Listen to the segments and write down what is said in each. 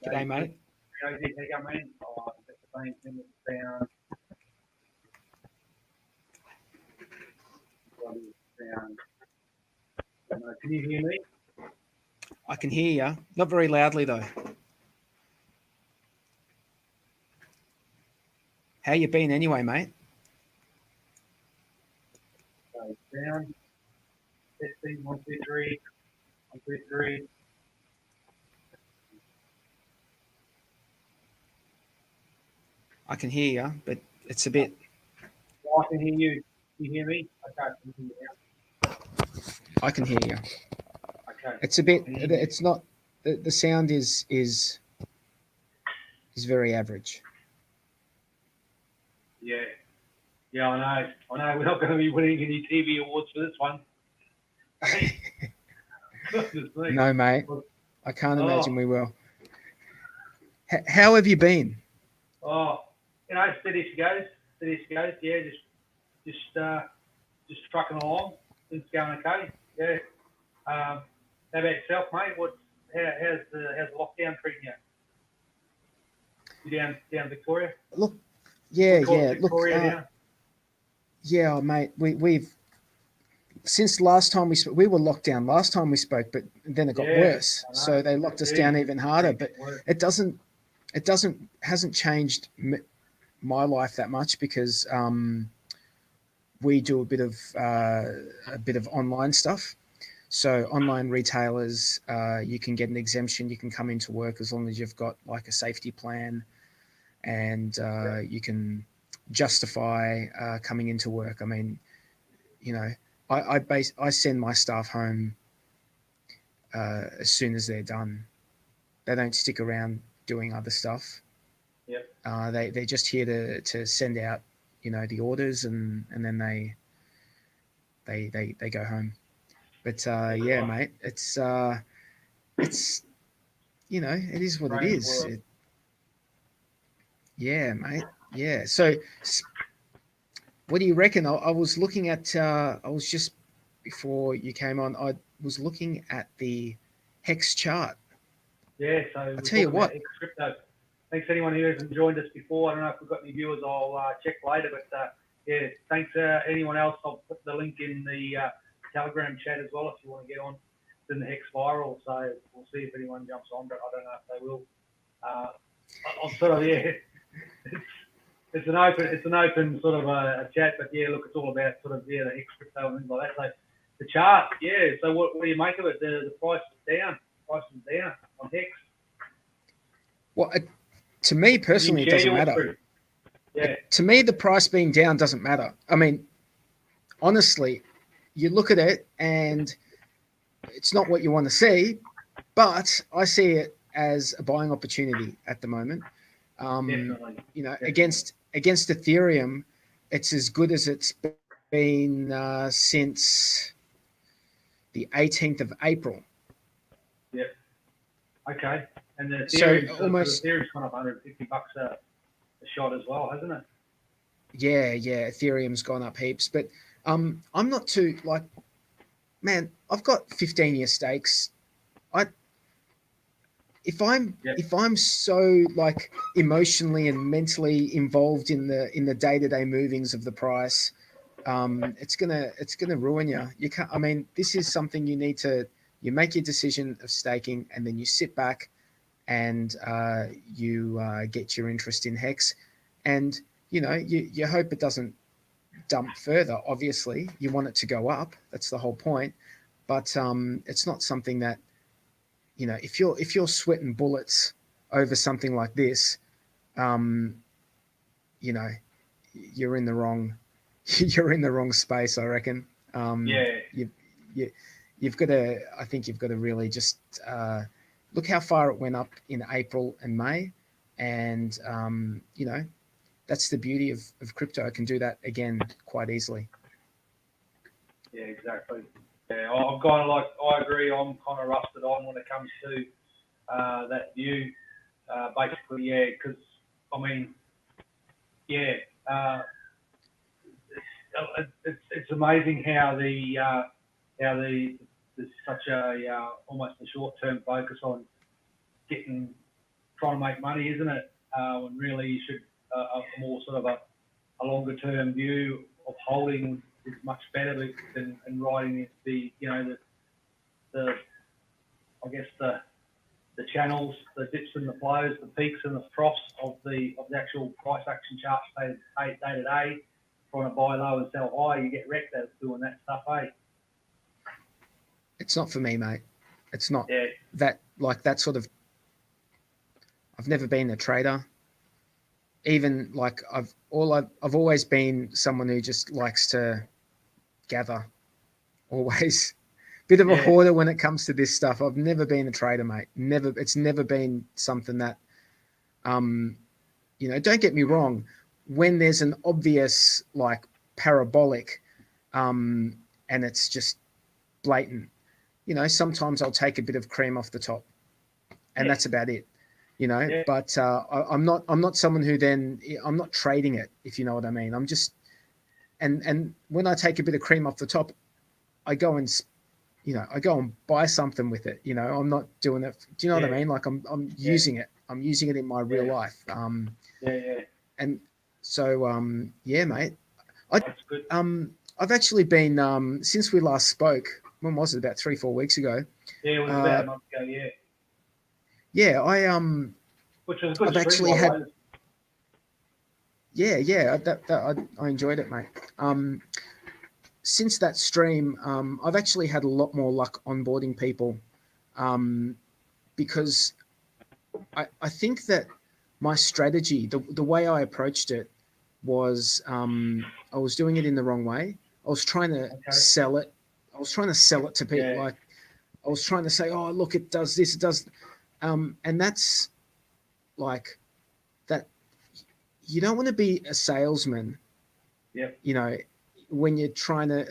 G'day, mate. Can you hear me? I can hear you. Not very loudly, though. How you been anyway, mate? Down. 15, 1, 2, 3. 1, 2, 3. I can hear you, but it's a bit... Well, I can hear you. Can you hear me? Okay, can you hear me now? I can hear you. Okay. It's a bit... It's not... The sound is very average. Yeah. Yeah, I know. We're not going to be winning any TV awards for this one. No, mate. I can't imagine we will. How have you been? Oh, steady as she goes. Yeah, just trucking along. Things going okay. Yeah. How about yourself, mate? How's the lockdown treating you? You down Victoria? Look, yeah. Victoria now? Yeah, mate. We've since last time we spoke, we were locked down last time we spoke, but then it got worse. So they locked us down even harder. But it hasn't changed my life that much because we do a bit of online stuff. So online retailers, you can get an exemption. You can come into work as long as you've got like a safety plan, and you can justify coming into work. I mean, you know, I send my staff home as soon as they're done. They don't stick around doing other stuff. Yep. They're just here to send out, you know, the orders, and then they go home. But yeah, mate, it's you know, it is what it is. Yeah, mate. Yeah. So, what do you reckon? I was looking at. I was just before you came on. I was looking at the hex chart. Yeah. So I tell you what. Crypto. Thanks anyone who hasn't joined us before. I don't know if we've got any viewers. I'll check later. But yeah, thanks anyone else. I'll put the link in the Telegram chat as well if you want to get on. It's in the hex viral. So we'll see if anyone jumps on. But I don't know if they will. I'm sort of It's an open sort of a chat, but yeah, look, it's all about sort of the hex crypto and things like that. So the chart, yeah. So what do you make of it? The price is down. Price is down on hex. Well, to me personally, it doesn't matter. Yeah. To me, the price being down doesn't matter. I mean, honestly, you look at it and it's not what you want to see, but I see it as a buying opportunity at the moment. Definitely. You know, against Ethereum, it's as good as it's been since the 18th of April. Yep. Okay. And the Ethereum's gone up $150 a shot as well, hasn't it? Yeah. Ethereum's gone up heaps, but I'm not too like, man. I've got 15-year stakes. If I'm so like emotionally and mentally involved in the day-to-day movings of the price, it's gonna ruin you. You can't. I mean, this is something you make your decision of staking, and then you sit back and you get your interest in hex, and you know you hope it doesn't dump further. Obviously, you want it to go up. That's the whole point. But it's not something that, you know, if you're sweating bullets over something like this, you know, you're in the wrong space, I reckon. You've got to. I think you've got to really just look how far it went up in April and May, and you know, that's the beauty of crypto. I can do that again quite easily. Yeah, exactly. Yeah, I'm kind of like, I agree. I'm kind of rusted on when it comes to that view. Basically, yeah, because I mean, yeah, it's amazing how there's such a almost a short-term focus on trying to make money, isn't it? When really you should a more sort of a longer-term view of holding is much better than riding the I guess the channels, the dips and the flows, the peaks and the troughs of the actual price action charts day to day. Trying to buy low and sell high, you get wrecked at doing that stuff, eh? It's not for me, mate. It's not Yeah. that sort of. I've never been a trader. Even like I've always been someone who just likes to gather. Always, bit of a hoarder when it comes to this stuff. I've never been a trader, mate. Never. It's never been something that, don't get me wrong. When there's an obvious like parabolic, and it's just blatant, sometimes I'll take a bit of cream off the top, and that's about it. But I'm not someone who then I'm not trading it, if you know what I mean. I'm just, and when I take a bit of cream off the top, I go and buy something with it. I'm not doing it. Do you know what I mean? Like I'm using it. I'm using it in my real life. And so mate. That's good. I've actually been since we last spoke. When was it? About 3-4 weeks ago. Yeah, it was about a month ago. Yeah. Yeah, Which was a good I've stream, actually by the had. way. Yeah, I enjoyed it, mate. Since that stream, I've actually had a lot more luck onboarding people, because I think that my strategy, the way I approached it, was I was doing it in the wrong way. I was trying to sell it. I was trying to sell it to people. Like I was trying to say, "Oh, look, it does this, it does," and that's like that. You don't want to be a salesman. Yeah. When you're trying to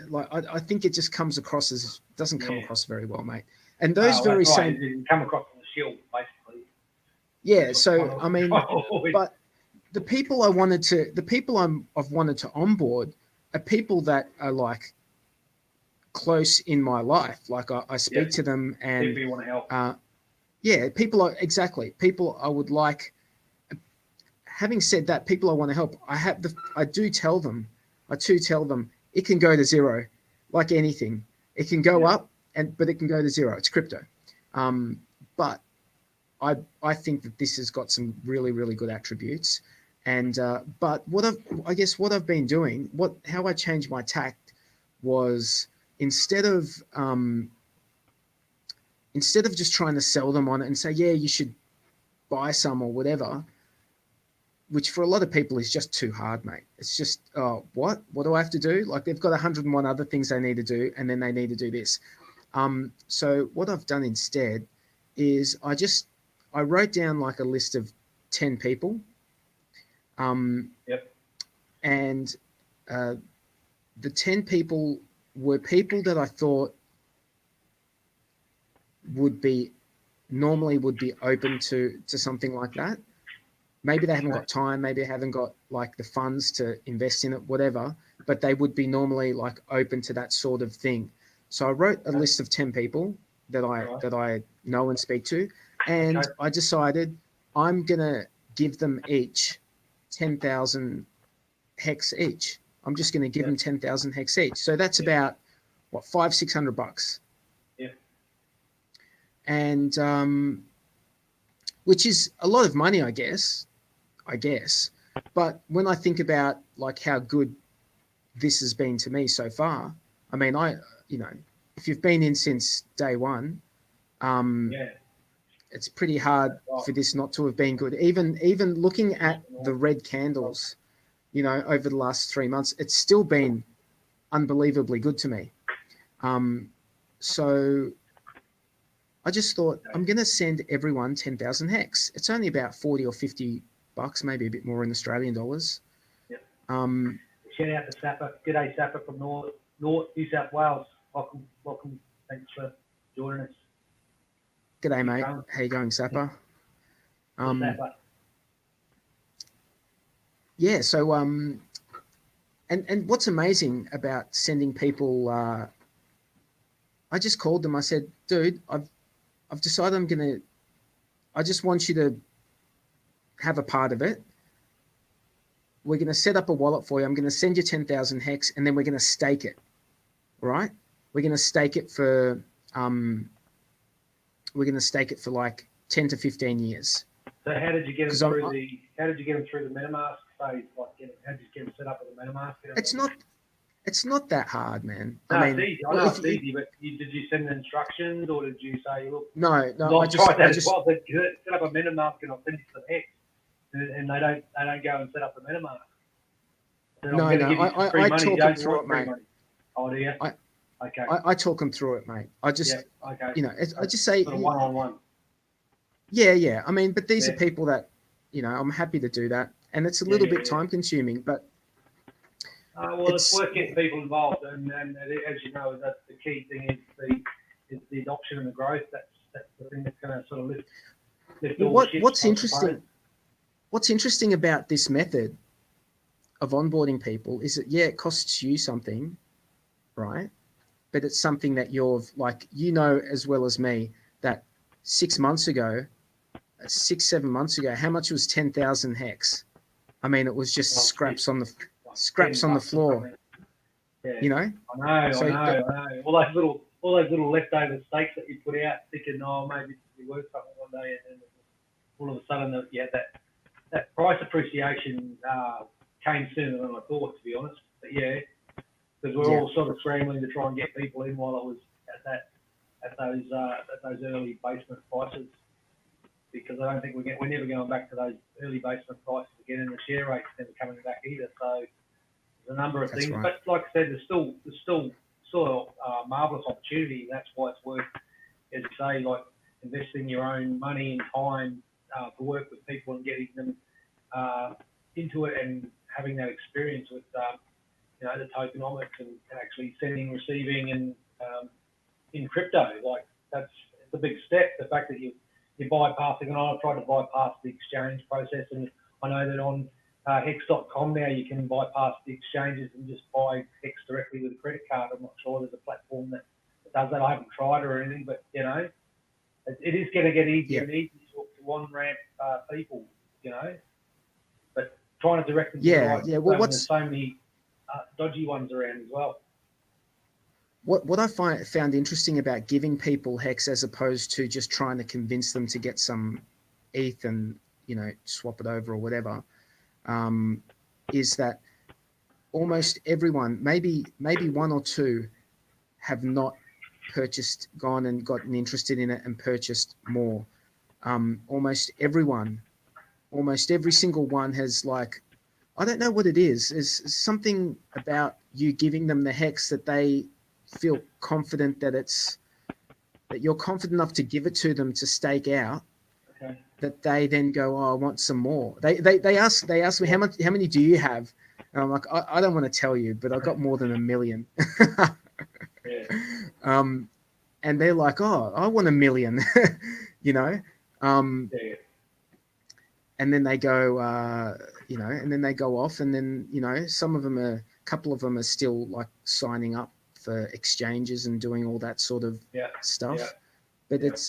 I think it just comes across as doesn't come across very well, mate. And those very same it didn't come across on the shield, basically. Yeah, so I mean, but the people I've wanted to onboard are people that are like close in my life. Like I speak to them, and people you want to help. Exactly people I would like. Having said that, people I want to help, I do tell them it can go to zero, like anything. It can go up, but it can go to zero. It's crypto, but I think that this has got some really, really good attributes. And but what I've been doing, how I changed my tact was instead of just trying to sell them on it and say, yeah, you should buy some or whatever, which for a lot of people is just too hard, mate. It's just, what do I have to do? Like they've got 101 other things they need to do, and then they need to do this. So what I've done instead is I wrote down like a list of 10 people. And the 10 people were people that I thought would be open to something like that. Maybe they haven't got time, maybe they haven't got like the funds to invest in it, whatever, but they would be normally like open to that sort of thing. So I wrote a list of 10 people that I know and speak to, and I decided I'm going to give them each 10,000 hex each. I'm just going to give them 10,000 hex each. So that's about what, $500-600. Yeah. And which is a lot of money, I guess. But when I think about like how good this has been to me so far, I mean, if you've been in since day one, it's pretty hard for this not to have been good. Even looking at the red candles, over the last 3 months, it's still been unbelievably good to me. So I just thought I'm going to send everyone 10,000 hex. It's only about $40 or $50, maybe a bit more in Australian dollars. Yep. Shout out to Sapper. G'day, Sapper from North New South Wales. Welcome. Thanks for joining us. G'day, mate. How you going, Sapper? Sapper. Yeah. So And what's amazing about sending people, I just called them. I said, dude, I've decided I just want you to have a part of it. We're going to set up a wallet for you. I'm going to send you 10,000 hex, and then we're going to stake it, right? We're going to stake it for, like 10 to 15 years. So how did you get them through the MetaMask phase? Like, how did you get them set up with the MetaMask? It's not that hard, man. No, I mean, it's easy. I know it's easy, but did you send the instructions, or did you say, look? No. I tried that as well. Set up a MetaMask and I'll send you some hex, and they don't go and set up a MetaMask. No, I talk them through it, mate. Oh, do you? Okay. I talk them through it, mate. I just, okay. I just say sort of one-on-one. Yeah. I mean, but these are people that, I'm happy to do that, and it's a little bit time consuming, but. Well, it's worth getting people involved, and as you know, that's the key thing is the adoption and the growth. That's the thing that's going to sort of lift all the ships. What's interesting about this method of onboarding people is that, it costs you something, right? But it's something that you're like, as well as me, that 7 months ago, how much was 10,000 hex? I mean, it was just scraps on the floor. Yeah. I know. All those little leftover stakes that you put out, thinking, maybe it'll be worth something one day, and then all of a sudden, that price appreciation came sooner than I thought, to be honest. But because we're all sort of scrambling to try and get people in while it was at those early basement prices. Because I don't think we're never going back to those early basement prices again, and the share rate's never coming back either. So there's a number of things, but like I said, there's still a marvelous opportunity. That's why it's worth, as you say, like investing your own money and time to work with people and getting them into it and having that experience with the tokenomics and actually sending, receiving, and in crypto. Like it's a big step. The fact that you're bypassing, and I've tried to bypass the exchange process, and I know that on hex.com now you can bypass the exchanges and just buy hex directly with a credit card. I'm not sure there's a platform that does that. I haven't tried or anything, but it is going to get easier and easier to on-ramp people, but trying to direct them to the right well, there's so many dodgy ones around as well. What I found interesting about giving people hex as opposed to just trying to convince them to get some ETH and swap it over or whatever, is that almost everyone, maybe one or two, have not gone and gotten interested in it and purchased more. Almost every single one has, like, I don't know what it is. There's something about you giving them the hex that they feel confident that you're confident enough to give it to them to stake out, that they then go, I want some more. They ask me, how many do you have? And I'm like, I don't want to tell you, but I've got more than 1 million. And they're like, I want 1 million, and then they go, and then they go off, and then, a couple of them are still like signing up for exchanges and doing all that sort of stuff. But it's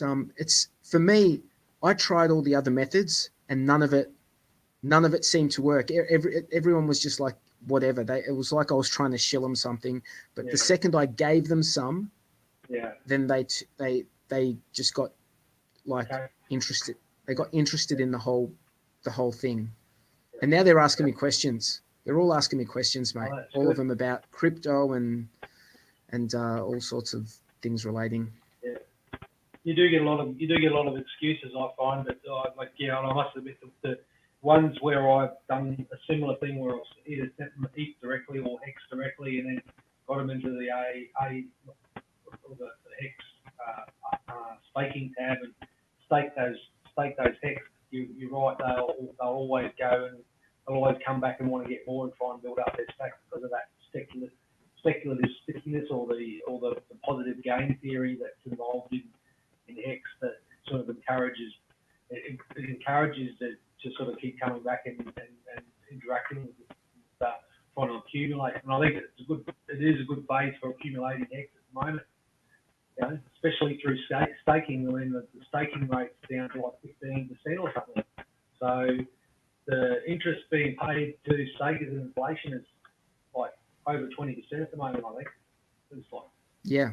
for me, I tried all the other methods and none of it seemed to work. Everyone was just like, whatever. It was like I was trying to shill them something, but the second I gave them some, then they just got like interested. They got interested in the whole thing. And now they're asking me questions. They're all asking me questions, mate. All of them about crypto and all sorts of things relating. Yeah, you do get a lot of excuses, I find, but I must admit the ones where I've done a similar thing where I've either sent them ETH directly or hex directly, and then got them into the hex staking tab and stake those hex. You're right. They'll always go and they'll always come back and want to get more and try and build up their stack because of that speculative stickiness or the positive game theory that's involved in hex that sort of encourages to sort of keep coming back and interacting with trying to accumulate. And I think it is a good phase for accumulating hex at the moment. You know, especially through staking. I mean, the staking rate's down to like 15% or something. So the interest being paid to stakers in inflation is like over 20% at the moment, I think. It's like, Yeah.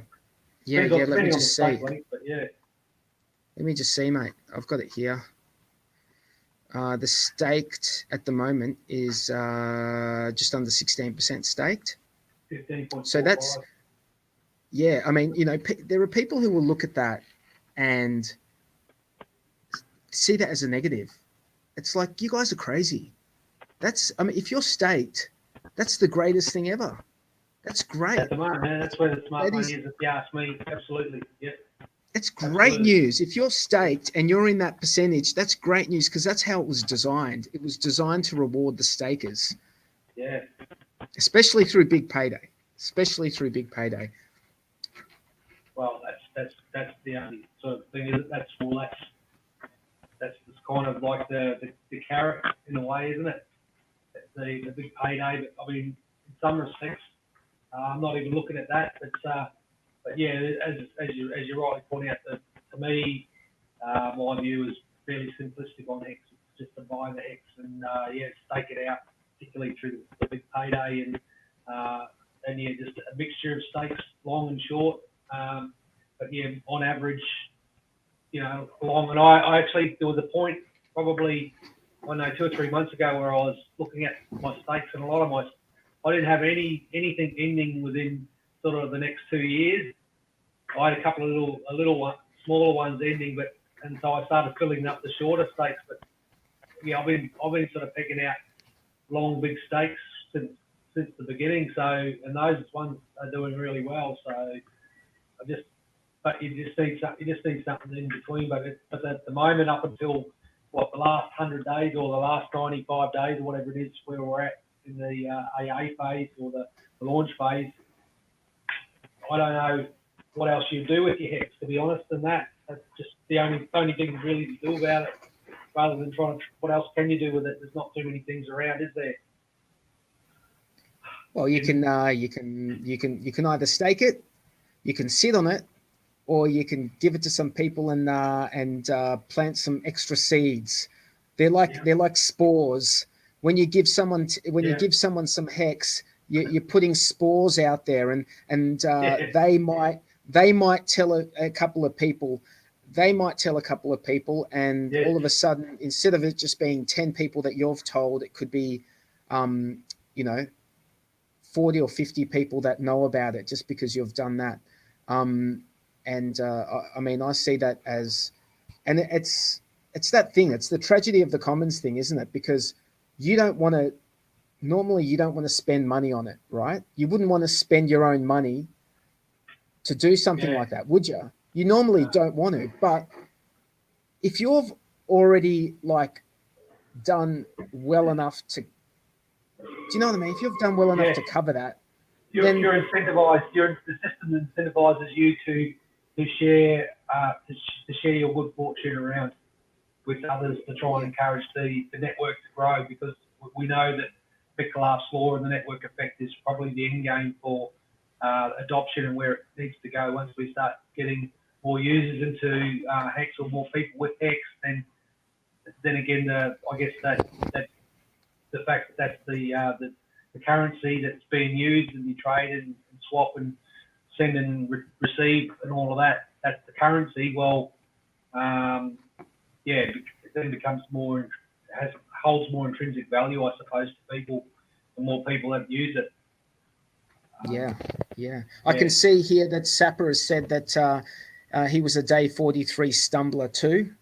let me just see. But yeah. Let me just see, mate. I've got it here. The staked at the moment is just under 16% staked. 15.45. So that's, yeah, I mean, you know, there are people who will look at that and see that as a negative. It's like, you guys are crazy. I mean, if you're staked, that's the greatest thing ever. That's great. At the moment, man, that's where the smart money is, if you ask me. Absolutely. Yeah. It's great news. If you're staked and you're in that percentage, that's great news because that's how it was designed. It was designed to reward the stakers. Yeah. Especially through big payday. Well, that's the only sort of thing. Is it? That's kind of like the carrot in a way, isn't it? The big payday. But I mean, in some respects, I'm not even looking at that. But yeah, as you rightly point out, to me, my view is fairly simplistic on hex. It's just to buy the hex and stake it out, particularly through the big payday and just a mixture of stakes, long and short. But yeah, on average, you know, long. And I actually, there was a point probably, I don't know, 2 or 3 months ago where I was looking at my stakes, and a lot of I didn't have anything ending within sort of the next 2 years. I had a couple of smaller ones ending, and so I started filling up the shorter stakes. But yeah, I've been sort of picking out long big stakes since the beginning. So, and those ones are doing really well. So but you just need something in between. But at the moment, up until the last 100 days or the last 95 days or whatever it is, where we're at in the AA phase or the launch phase, I don't know what else you do with your hex, to be honest. And that's just the only thing really to do about it, rather than what else can you do with it? There's not too many things around, is there? Well, you can either stake it, you can sit on it, or you can give it to some people and plant some extra seeds. They're like spores. When you give someone some hex, you're putting spores out there, and they might tell a couple of people. They might tell a couple of people, and all of a sudden, instead of it just being 10 people that you've told, it could be, 40 or 50 people that know about it just because you've done that. I mean, I see that as, and it's that thing. It's the tragedy of the commons thing, isn't it? Because normally you don't want to spend money on it, right? You wouldn't want to spend your own money to do something like that, would you? You normally don't want to, but if you've already done well enough to, do you know what I mean? If you've done well enough to cover that, you're incentivized. The system incentivizes you to share your good fortune around with others to try and encourage the network to grow, because we know that Metcalfe's law and the network effect is probably the end game for adoption and where it needs to go. Once we start getting more users into Hex or more people with Hex, then again, I guess that the fact that that's the currency that's being used and you trade and swap and send and receive and all of that, that's the currency. Well, it then becomes holds more intrinsic value, I suppose, to people, the more people that use it. I can see here that Sapper has said that he was a day 43 stumbler too.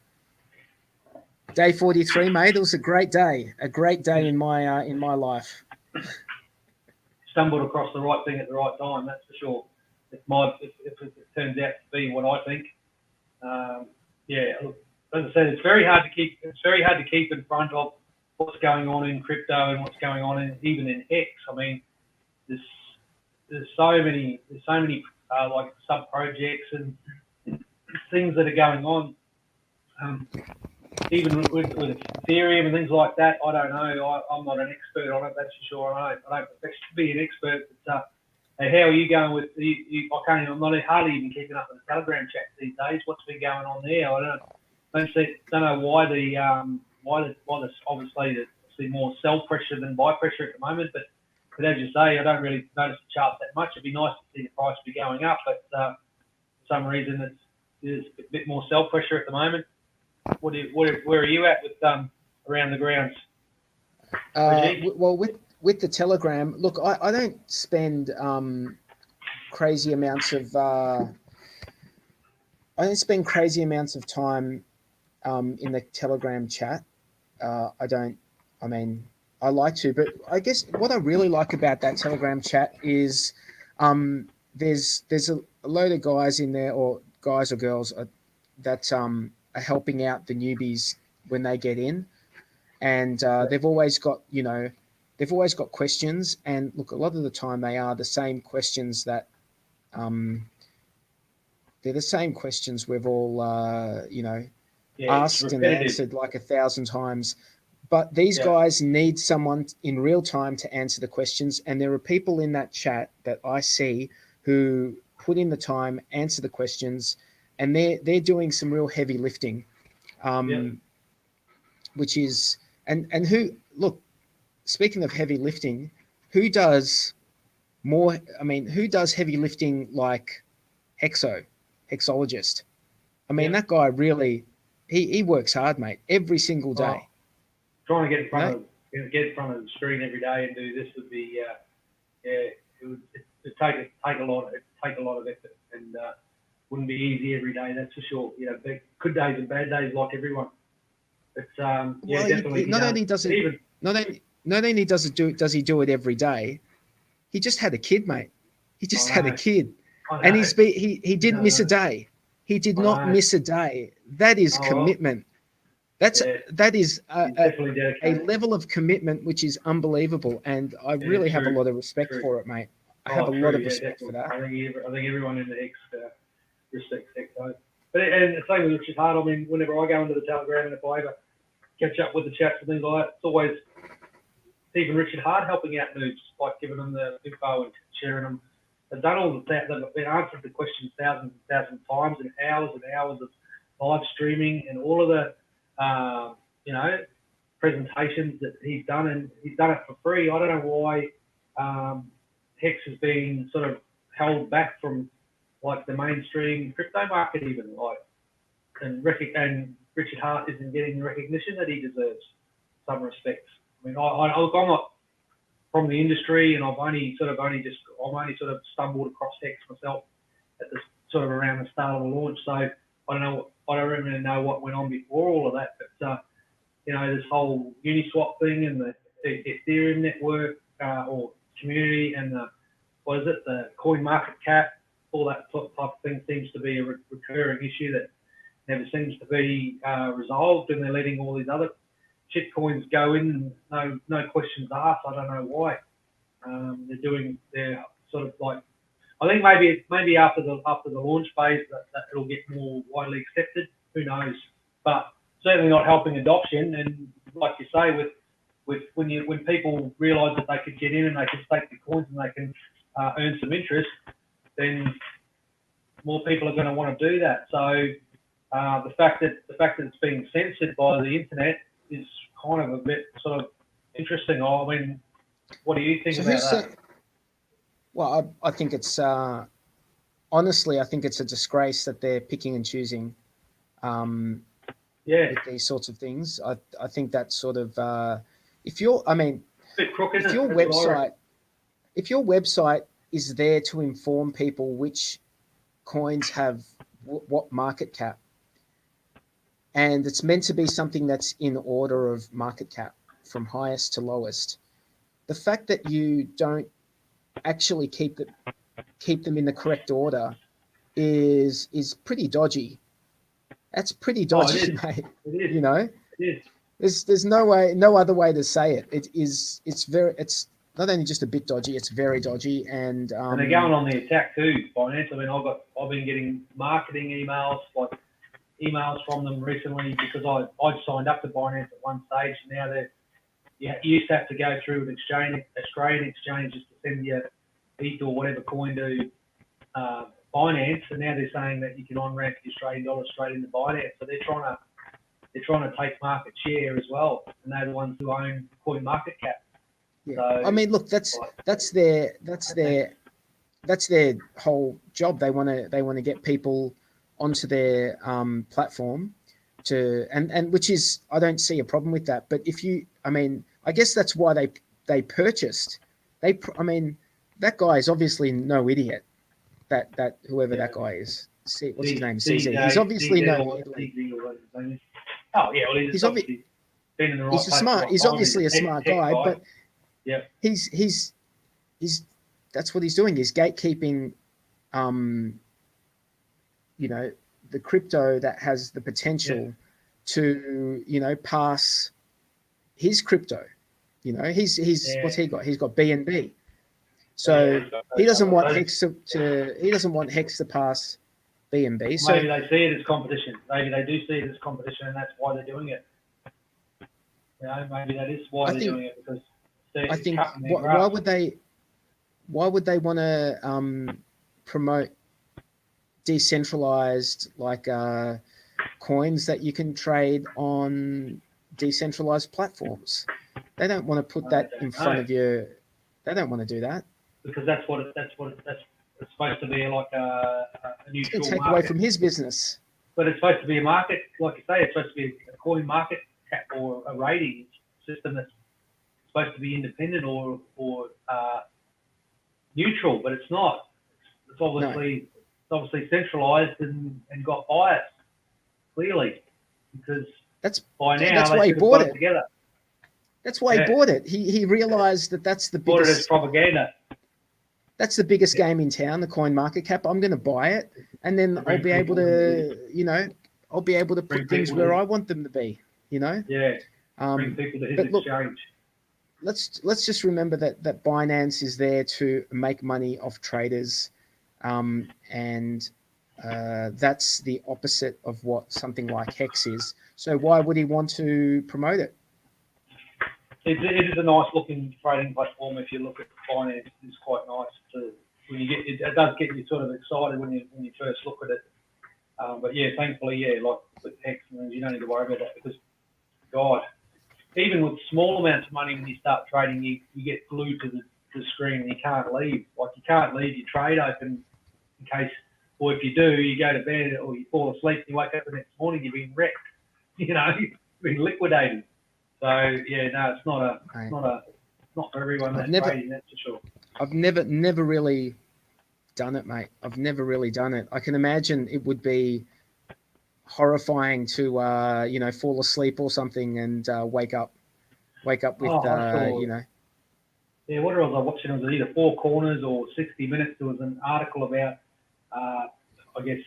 Day 43, mate. It was a great day in my life. Stumbled across the right thing at the right time, that's for sure. If it turns out to be what I think, look, as I said, it's very hard to keep in front of what's going on in crypto and what's going on even in Hex. I mean, there's so many sub projects and things that are going on. even with Ethereum and things like that, I don't know. I'm not an expert on it, that's for sure. I don't expect to be an expert. But hey, how are you going with I can't even, I'm not hardly even keeping up with the Telegram chat these days. What's been going on there? I don't know why there's obviously more sell pressure than buy pressure at the moment. But as you say, I don't really notice the charts that much. It'd be nice to see the price be going up, but for some reason there's a bit more sell pressure at the moment. Where are you at with around the grounds? Well, with the Telegram, look, I don't spend crazy amounts of time in the Telegram chat. I don't. I mean, I like to, but I guess what I really like about that Telegram chat is there's a load of guys in there, or guys or girls that are helping out the newbies when they get in, and they've always got questions. And look, a lot of the time they are the same questions that they're the same questions we've all asked and answered like 1,000 times. But these guys need someone in real time to answer the questions. And there are people in that chat that I see who put in the time, answer the questions, and they're doing some real heavy lifting, which is and who look. Speaking of heavy lifting, who does more? I mean, who does heavy lifting like Hexologist? I mean, that guy really he works hard, mate, every single day. Trying to get in front of the screen every day and do this would be it would take a lot of effort, and wouldn't be easy every day, that's for sure. You know, good days and bad days like everyone. But definitely. Not only does he do it every day, he just had a kid, mate. He just had a kid, and he didn't miss a day. He did not miss a day. That is commitment. That is a level of commitment which is unbelievable, and I really have a lot of respect for it, mate. I have a lot of respect for that. I think everyone in the X respects X. But and the same with Richard Hart. I mean, whenever I go into the Telegram and if I ever catch up with the chats and things like that, it's always even Richard Hart helping out moves, like giving them the info and sharing them. They've done all that. They've answered the questions thousands and times, and hours of live streaming and all of the presentations that he's done, and he's done it for free. I don't know why Hex has been sort of held back from like the mainstream crypto market, even and Richard Hart isn't getting the recognition that he deserves. In some respects, I mean, I'm not from the industry, and I've only sort of stumbled across Hex myself at the sort of around the start of the launch. So I don't really know what went on before all of that, but this whole Uniswap thing and the Ethereum network or community and the coin market cap, all that type of thing seems to be a recurring issue that never seems to be resolved, and they're letting all these other shit coins go in, no questions asked. I don't know why. They're sort of like, I think maybe after the launch phase that it'll get more widely accepted. Who knows? But certainly not helping adoption. And like you say, with when people realise that they could get in and they can stake the coins and they can earn some interest, then more people are going to want to do that. So the fact that it's being censored by the internet is kind of a bit sort of interesting. I mean, what do you think about that? Well, I think it's honestly, I think it's a disgrace that they're picking and choosing with these sorts of things. I think that sort of if your website is there to inform people which coins have what market cap, and it's meant to be something that's in order of market cap from highest to lowest, the fact that you don't actually keep them in the correct order is pretty dodgy. That's pretty dodgy, mate. It is. There's no other way to say it. It's not only just a bit dodgy, it's very dodgy, and they're going on the attack too. Finance. I mean, I've been getting marketing emails like emails from them recently because I'd signed up to Binance at one stage, and now you used to have to go through an Australian exchange just to send your ETH or whatever coin to Binance, and now they're saying that you can on-ramp the Australian dollar straight into Binance. So they're trying to take market share as well, and they're the ones who own CoinMarketCap. Yeah. So, I mean, look, that's their whole job. They want to get people onto their platform and which is, I don't see a problem with that. But I guess that's why they purchased. I mean, that guy is obviously no idiot. That whoever that guy is. What's his name? CZ. He's obviously no idiot. Oh yeah, well he's obviously been in the right place. He's obviously a smart guy, but yeah, he's that's what he's doing. He's gatekeeping, the crypto that has the potential to, pass his crypto. He's what's he got? He's got BNB. So he doesn't want Hex to pass BNB. So maybe they see it as competition. Maybe they do see it as competition, and that's why they're doing it. Maybe that is why they're doing it, because I think why would they want to promote decentralized coins that you can trade on decentralized platforms? They don't want to put that in front of you. They don't want to do that, because that's supposed to be like a neutral it's take market. away from his business. But it's supposed to be a market, like you say, it's supposed to be a coin market cap or a rating system that's supposed to be independent or neutral, but it's not. It's obviously centralized and got bias, clearly, because that's why he bought it. Together. That's why he bought it. He realized that's the biggest. Bought it as propaganda. That's the biggest game in town, the coin market cap. I'm going to buy it, and then I'll be able to, put things where I want them to be. Yeah. Bring people to his exchange. Let's just remember that Binance is there to make money off traders, and that's the opposite of what something like Hex is. So why would he want to promote it? It is a nice looking trading platform. If you look at Binance, it's quite nice it does get you sort of excited when you first look at it. But yeah, thankfully, like with Hex, you don't need to worry about that, because God, even with small amounts of money, when you start trading, you get glued to the screen and you can't leave. Like, you can't leave your trade open in case, or if you do, you go to bed or you fall asleep and you wake up the next morning, you've been wrecked. You've been liquidated. So yeah, no, it's not for everyone. Trading, that's for sure. I've never really done it, mate. I've never really done it. I can imagine it would be horrifying to fall asleep or something and wake up with Yeah, what was I watching? It was either Four Corners or 60 Minutes. There was an article about I guess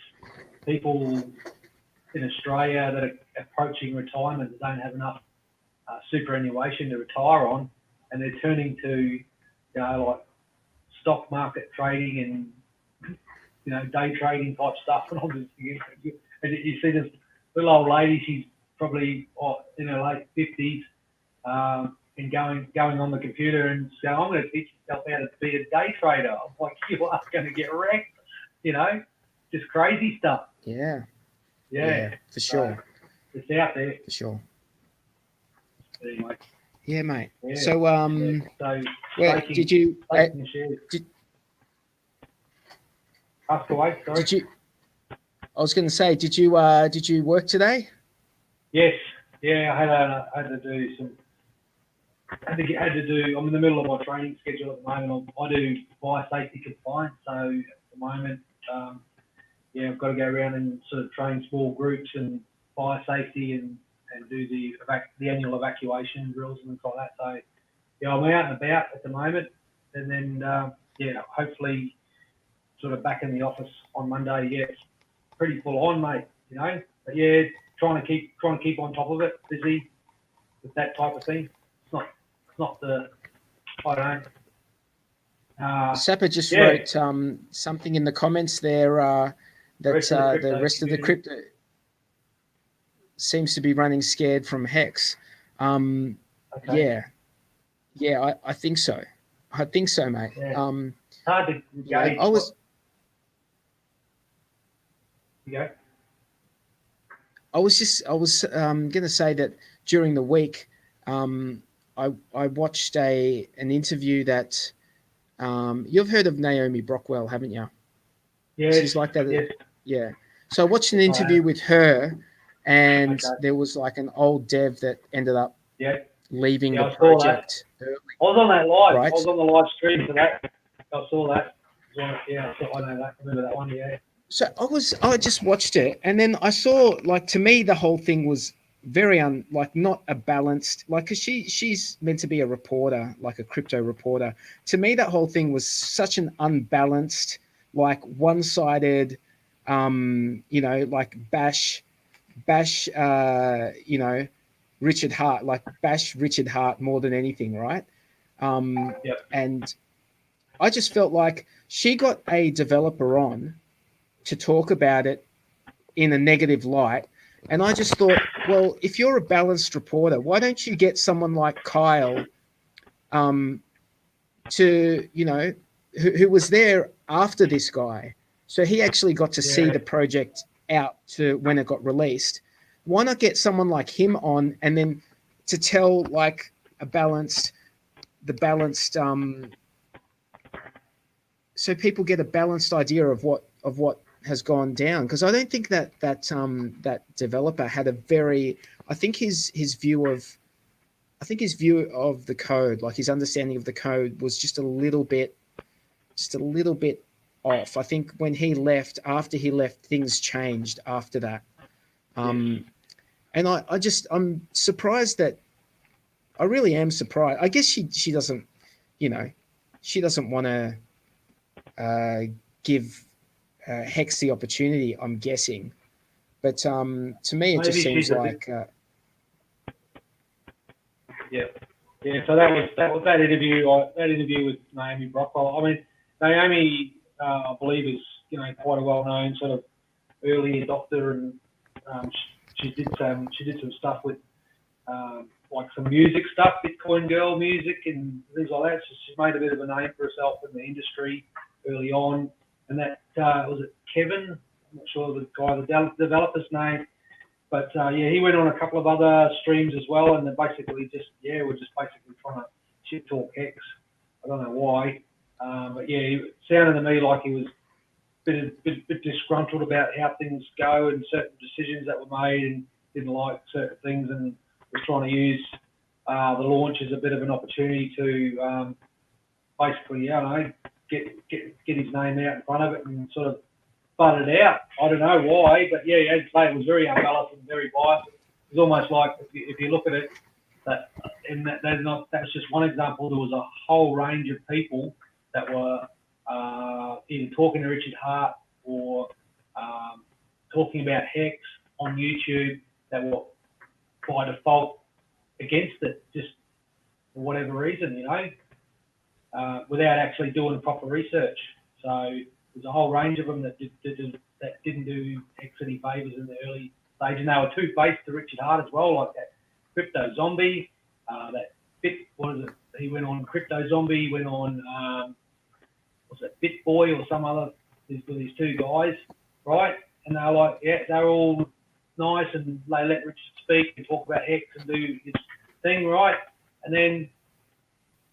people in Australia that are approaching retirement that don't have enough superannuation to retire on, and they're turning to like stock market trading and day trading type stuff. And obviously, and you see this little old lady, she's probably in her late 50s, and going on the computer and saying, I'm going to teach yourself how to be a day trader. I'm like, you are going to get wrecked, just crazy stuff. Yeah, for sure. It's out there. For sure. Anyway. Yeah, mate. Yeah. So, did you... Ask away, sorry. I was going to say, did you work today? Yes. Yeah, I had to do some... I'm in the middle of my training schedule at the moment. I do fire safety compliance, so at the moment, I've got to go around and sort of train small groups and fire safety and do the annual evacuation drills and things like that. So, I'm out and about at the moment, and then, hopefully sort of back in the office on Monday. Yeah, it's pretty full on, mate, but yeah, trying to keep on top of it, busy with that type of thing. It's not the, I don't know. Sapper just wrote something in the comments there that the rest of the crypto. seems to be running scared from Hex. Okay. Yeah, I think so. I think so, mate. Yeah. It's hard to You know, gauge. I was Yeah. going to say that during the week, I watched an interview that you've heard of Naomi Brockwell, haven't you? Yes. She's like that. Yes. Yeah. So I watched an Yes, I interview have. with her, and Okay. there was like an old dev that ended up Yeah. leaving the Yeah, I saw that. project early, I was on that live. I right? was on the live stream for that. I saw that. Yeah, I know that. I remember that one. Yeah. So I just watched it, and then I saw, like, to me the whole thing was very like not a balanced, like, cause she's meant to be a reporter, like a crypto reporter. To me, that whole thing was such an unbalanced, like one sided, like bash, Richard Hart, like bash Richard Hart more than anything, right? Yep. And I just felt like she got a developer on to talk about it in a negative light. And I just thought, well, if you're a balanced reporter, why don't you get someone like Kyle, um, to, who was there after this guy? So he actually got to see Yeah. the project out to when it got released. Why not get someone like him on, and then to tell like the balanced, so people get a balanced idea of what has gone down, because I don't think that developer had a very, I think his view of the code, like his understanding of the code, was just a little bit off. I think when he left, after he left, things changed after that. Yes. And I'm surprised that, I really am surprised. I guess she doesn't, you know she doesn't want to uh, give Hex the opportunity, I'm guessing. But to me, it just Maybe seems she's a bit. like Yeah. Yeah. So that interview. That interview with Naomi Brockwell. I mean, Naomi, I believe, is quite a well-known sort of early adopter, and she did some stuff with like some music stuff, Bitcoin Girl music and things like that. So she's made a bit of a name for herself in the industry early on. And that was it Kevin? I'm not sure the guy, the developer's name, but yeah, he went on a couple of other streams as well, and they basically we're just basically trying to shit talk Hex. I don't know why, but yeah, it sounded to me like he was bit disgruntled about how things go and certain decisions that were made, and didn't like certain things, and was trying to use the launch as a bit of an opportunity to basically, get his name out in front of it and sort of butt it out. I don't know why, but yeah, as I say, it was very unbalanced and very biased. It's almost like if you look at it, that's just one example. There was a whole range of people that were either talking to Richard Hart or talking about Hex on YouTube that were by default against it, just for whatever reason, without actually doing proper research. So there's a whole range of them that didn't do Hex any favours in the early stage, and they were two-faced to Richard Hart as well, like that Crypto Zombie, he went on Crypto Zombie, went on was it BitBoy or some other, these two guys, right? And they were like, yeah, they're all nice, and they let Richard speak and talk about Hex and do his thing, right? And then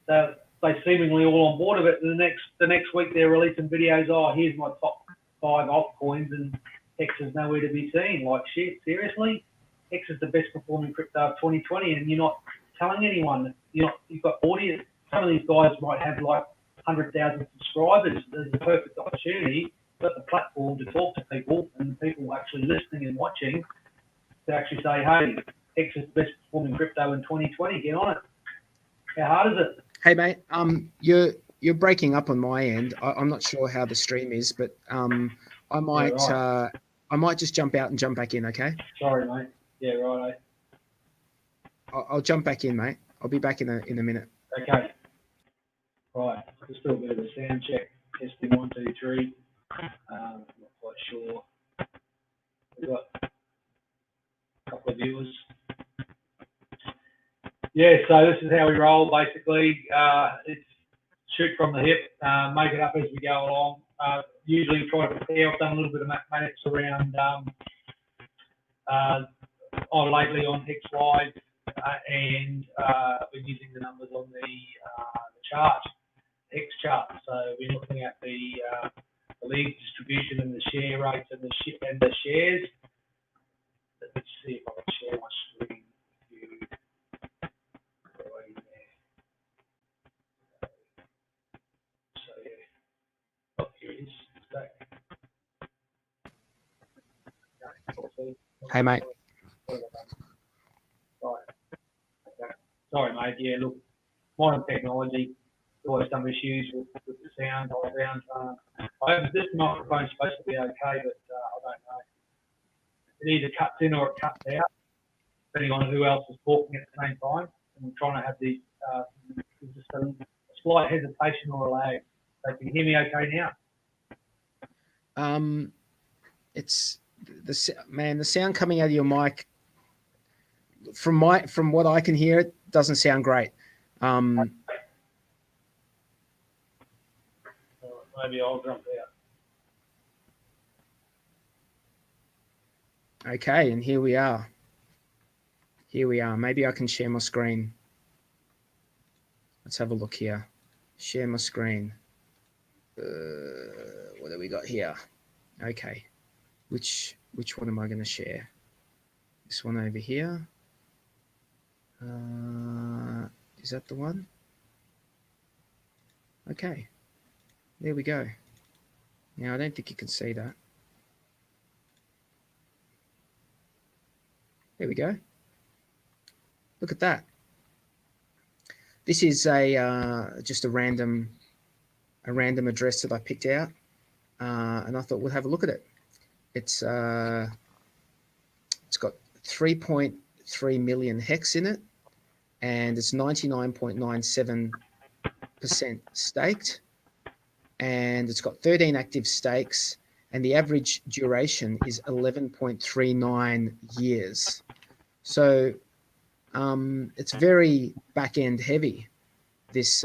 they seemingly all on board of it. And the next week they're releasing videos. Oh, here's my top 5 altcoins, and Hex is nowhere to be seen. Like, shit, seriously? Hex is the best performing crypto of 2020, and you're not telling anyone. You've got audience. Some of these guys might have like 100,000 subscribers. There's a perfect opportunity. You've got the platform to talk to people, and people actually listening and watching to actually say, hey, Hex is the best performing crypto in 2020. Get on it. How hard is it? hey mate, you're breaking up on my end. I'm not sure how the stream is, but I might Yeah, right. I might just jump out and jump back in. Okay. Sorry, mate. Yeah, right. I'll jump back in, mate. I'll be back in a minute. Okay. Right. Just do a bit of a sound check. Testing 1, 2, 3. Not quite sure. We've got couple of viewers. Yeah, so this is how we roll basically. It's shoot from the hip, make it up as we go along. Usually try to prepare. I've done a little bit of mathematics around lately on XY, and we're using the numbers on the chart, X chart. So we're looking at the lead distribution and the share rates and the shares. Let's see if I can share my screen with you. So yeah, oh, here it is. Hey, mate. Sorry, mate. Yeah, look, modern technology, always some issues with the sound. This microphone's supposed to be okay, but I don't know. It either cuts in or it cuts out, depending on who else is talking at the same time. And we're trying to have just a slight hesitation or a lag. So can you hear me okay now? It's the sound coming out of your mic from what I can hear, it doesn't sound great. Maybe I'll jump out. Okay, and here we are. Maybe I can share my screen. Let's have a look here. Share my screen. What do we got here? Okay. Which one am I going to share? This one over here. Is that the one? Okay. There we go. Now, I don't think you can see that. There we go. Look at that. This is just a random address that I picked out, and I thought we'll have a look at it. It's got 3.3 million hex in it, and it's 99.97% staked, and it's got 13 active stakes, and the average duration is 11.39 years. So it's very back end heavy, this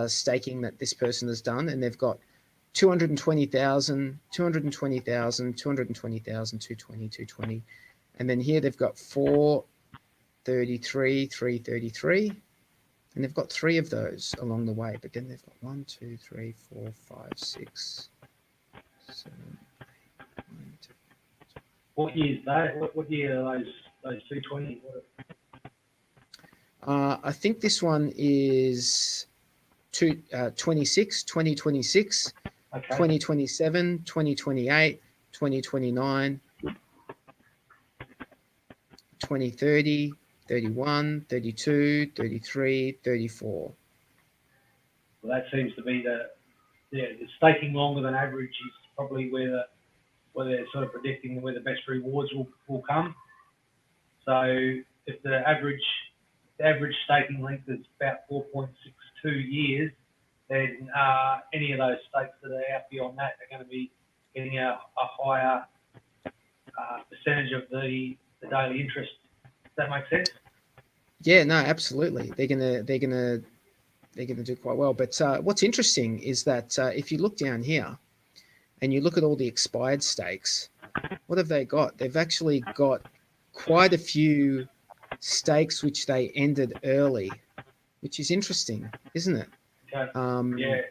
staking that this person has done, and they've got 220,000, 220,000, 220,000, 220, 220, and then here they've got 433, 333, and they've got 3 of those along the way. But then they've got 1, 2, 3, 4, 5, 6, 7, 8, 9, 10. What year is that? What year are those 220? I think this one is 2026, okay. 2027, 2028, 2029, 2030, 31, 32, 33, 34. Well, that seems to be the staking longer than average is probably where they're sort of predicting where the best rewards will come. So if the average staking length is about 4.62 years, then any of those stakes that are out beyond that are going to be getting a higher percentage of the daily interest. Does that make sense? Yeah, no, absolutely. They're gonna do quite well. But what's interesting is that if you look down here and you look at all the expired stakes, what have they got? They've actually got quite a few stakes which they ended early, which is interesting, isn't it? Okay. Yeah.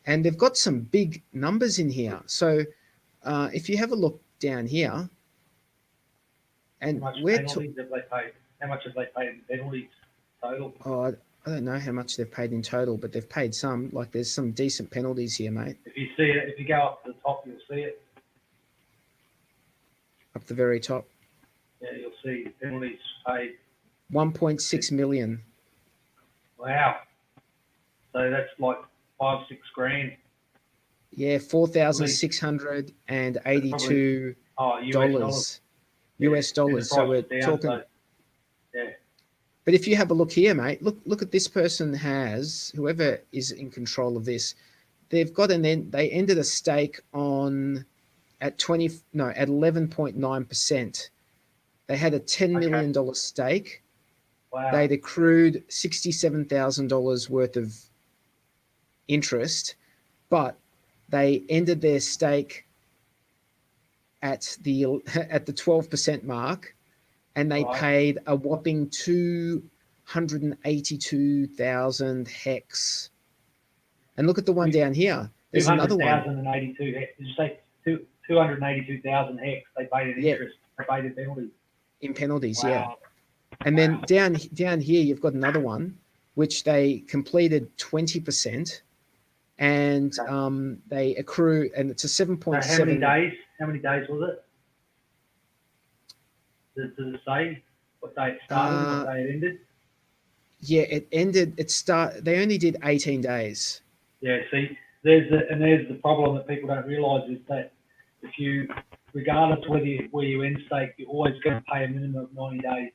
And they've got some big numbers in here. So if you have a look down here, and How much have they paid in penalties total? Oh, I don't know how much they've paid in total, but they've paid some. Like there's some decent penalties here, mate. If you see it, if you go up to the top, you'll see it. Up the very top. Yeah, you'll see penalties paid. 1.6 million. Wow. So that's like $5-6 grand. Yeah, $4,682 US dollars. So we're talking. So, yeah. But if you have a look here, mate, look at this person whoever is in control of this, they've got they ended a stake on at 11.9%. They had a $10 million stake. Wow. They'd accrued $67,000 worth of interest, but they ended their stake at the 12% mark, and they paid a whopping 282,000 hex. And look at the one down here. There's another one. 282 hex. Did you say 282,000 hex? They paid in interest. They paid in penalties. In penalties, wow. yeah. And then down here, you've got another one, which they completed 20%, and they accrue, and it's a 7.7. So how many days? How many days was it? Does it say what day it started and what day it ended? Yeah, it ended. They only did 18 days. Yeah. See, there's the problem that people don't realise is that if you, regardless where you end stake, you're always going to pay a minimum of 90 days.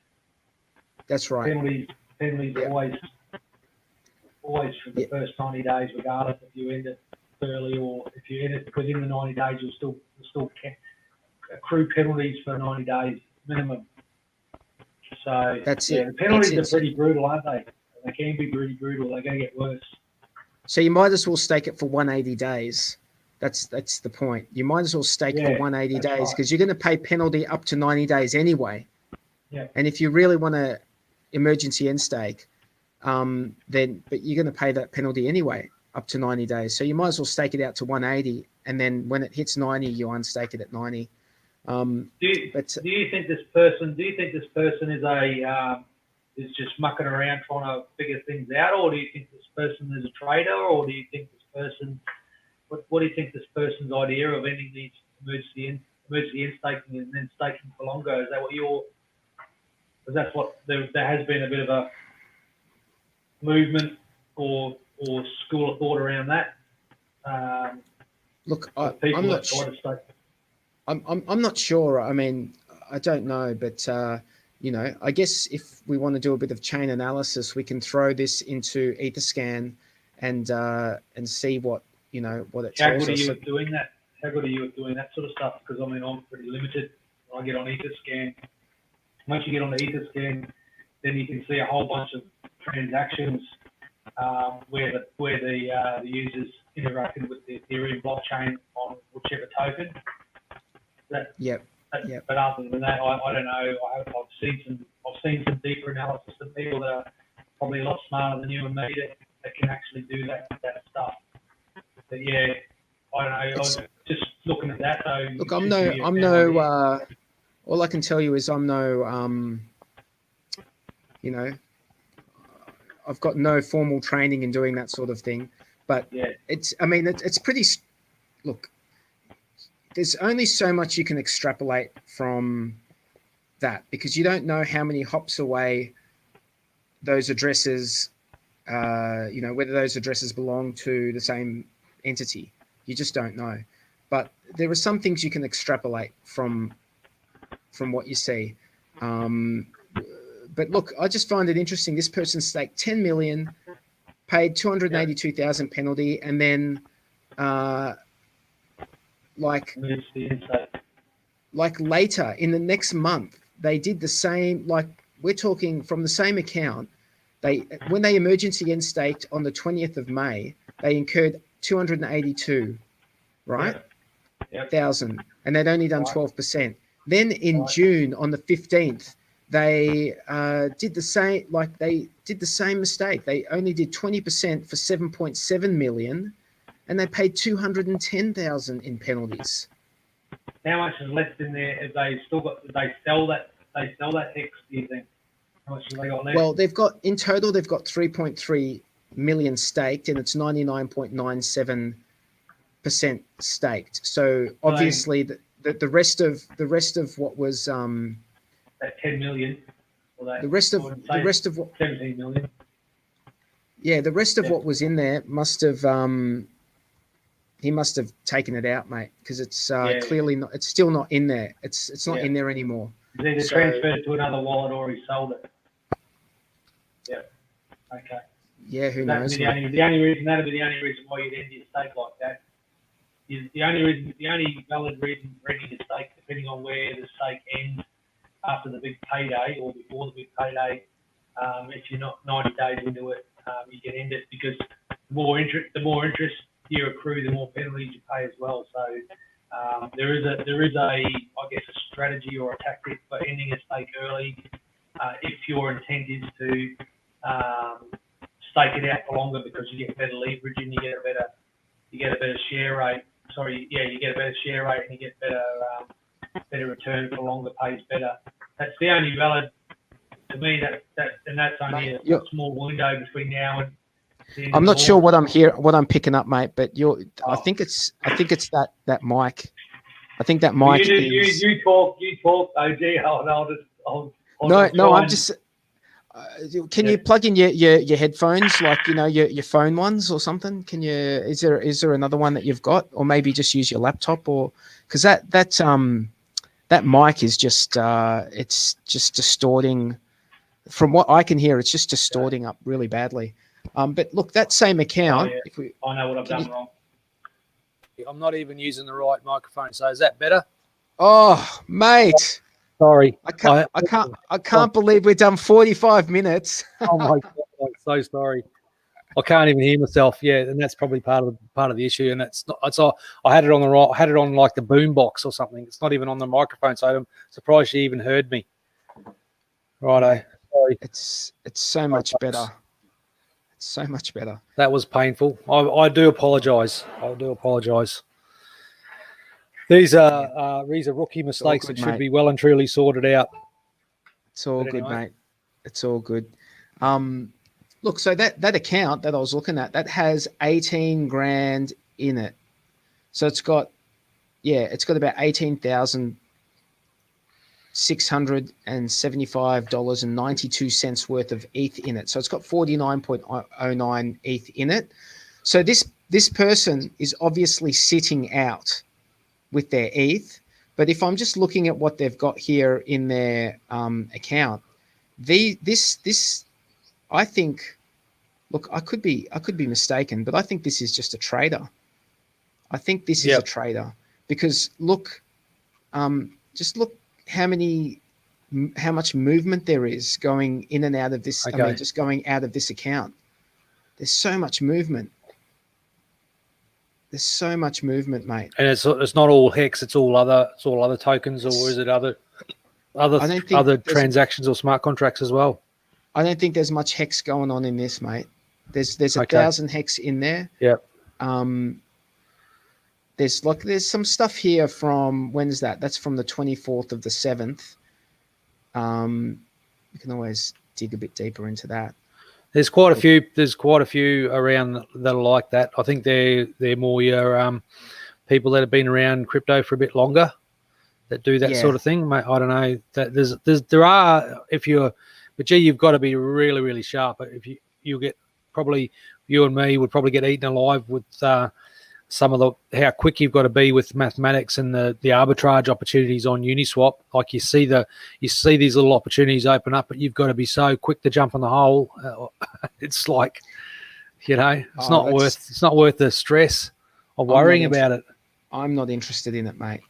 That's right. Penalties always for the first 90 days, regardless if you end it early or if you end it within the 90 days, you'll still accrue penalties for 90 days minimum. So that's it. The penalties are pretty brutal, aren't they? They can be pretty brutal. They're going to get worse. So you might as well stake it for 180 days. That's the point. You might as well stake for 180 days because you're going to pay penalty up to 90 days anyway. Yeah. And if you really want to emergency end stake, but you're going to pay that penalty anyway up to 90 days. So you might as well stake it out to 180, and then when it hits 90, you unstake it at 90. Do you think this person is just mucking around trying to figure things out, or do you think this person is a trader, or do you think this person? What do you think this person's idea of ending these emergency end staking and then staking for longer? Is that what you're? Because that's what there has been a bit of a movement or school of thought around that. Look, I'm not sure. I'm not sure. I mean, I don't know, but I guess if we want to do a bit of chain analysis, we can throw this into Etherscan and see what it tells us. How good are you at doing that? How good are you at doing that sort of stuff? Because I mean, I'm pretty limited. I get on Etherscan. Once you get on the Etherscan, then you can see a whole bunch of transactions where the users interacted with the Ethereum blockchain on whichever token. But other than that, I don't know. I've seen some deeper analysis of people that are probably a lot smarter than you and me that can actually do that stuff. But yeah, I don't know. I was just looking at that though. Look, all I can tell you is I'm no, I've got no formal training in doing that sort of thing. But it's pretty. Look, there's only so much you can extrapolate from that because you don't know how many hops away those addresses, whether those addresses belong to the same entity. You just don't know. But there are some things you can extrapolate from what you see. But look, I just find it interesting. This person staked 10 million, paid 282,000 penalty, and then like later in the next month, they did the same. Like we're talking from the same account. When they emergency end staked on the 20th of May, they incurred 282, right? Thousand, and they'd only done 12%. Then in June on the 15th, they did the same. Like they did the same mistake. They only did 20% for 7.7 million, and they paid 210,000 in penalties. How much is left in there? Have they still got? Did they sell that? Hex? Do you think? How much have they got left? Well, they've got 3.3 million staked, and it's 99.97% staked. So obviously, the rest of what was that 10 million. The rest of what 17 million. Yeah, the rest of what was in there must have he must have taken it out, mate, because it's clearly not. It's still not in there. It's not in there anymore. He's either transferred it to another wallet or he sold it. Yeah. Okay. Yeah, who knows? That'd be the only reason why you'd end your stake like that. the only valid reason for ending a stake, depending on where the stake ends after the big payday or before the big payday, if you're not 90 days into it, you can end it because the more interest you accrue, the more penalties you pay as well. So there is a I guess a strategy or a tactic for ending a stake early if your intent is to stake it out for longer because you get better leverage and you get a better share rate. You get a better share rate and you get better return for longer, pays better. That's the only valid to me. That's only a small window between now and. I'm not sure what I'm picking up, mate. But I think it's that mic. I think that mic is. You talk, OG. I'm just. Can you plug in your headphones, like your phone ones or something? Can you? Is there another one that you've got, or maybe just use your laptop, or because that mic is just it's just distorting. From what I can hear, it's just distorting up really badly. But look, that same account. I know what I've done wrong. I'm not even using the right microphone. So is that better? Oh, mate. Sorry. I can't believe we've done 45 minutes. Oh my God, I'm so sorry. I can't even hear myself. Yeah, and that's probably part of the issue. And I had it on like the boom box or something. It's not even on the microphone, so I'm surprised you even heard me. Righto. Sorry. It's so much better. It's so much better. That was painful. I do apologise. These are rookie mistakes that should be well and truly sorted out. It's all good, mate. It's all good. Look, so that account that I was looking at, that has 18 grand in it. So it's got about $18,675.92 worth of ETH in it. So it's got 49.09 ETH in it. So this person is obviously sitting out with their ETH. But if I'm just looking at what they've got here in their account, this I think, look, I could be mistaken, but I think this is just a trader. I think this is a trader because look, just look how much movement there is going in and out of this. Okay. I mean, just going out of this account. There's so much movement. There's so much movement, mate. And it's not all HEX. It's all other tokens, or is it other transactions or smart contracts as well? I don't think there's much HEX going on in this, mate. There's 1,000 HEX in there. Yep. There's some stuff here from, when's that? That's from the 24th of the 7th. You can always dig a bit deeper into that. There's quite a few. There's quite a few around that are like that. I think they're more your people that have been around crypto for a bit longer that do that sort of thing. Mate, I don't know. That there are, if you're, but gee, you've got to be really, really sharp. If you get, probably you and me would probably get eaten alive with some of how quick you've got to be with mathematics and the arbitrage opportunities on Uniswap. Like you see these little opportunities open up, but you've got to be so quick to jump on the hole. It's like, it's not worth the stress of worrying about it. I'm not interested in it, mate.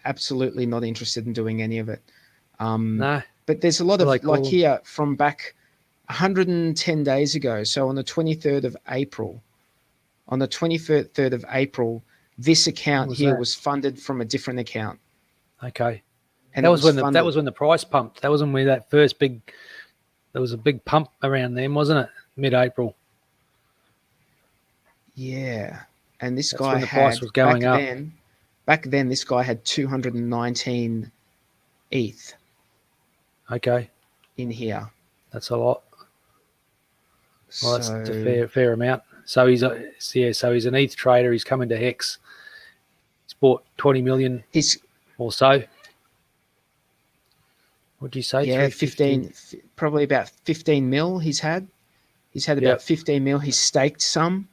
Absolutely not interested in doing any of it. No. But there's a lot of like here from back 110 days ago. So on the 23rd of April. On the 23rd of April, this account here was funded from a different account. Okay, and that was when the price pumped. That was when there was a big pump around then, wasn't it? Mid-April. Yeah, and this guy when the price was going up. Back then, this guy had 219 ETH. Okay. In here. That's a lot. Well, that's a fair amount. So he's an ETH trader. He's come into HEX. He's bought 20 million or so. What do you say? Yeah, 15, probably about 15 mil he's had. He's had about 15 mil. He's staked some.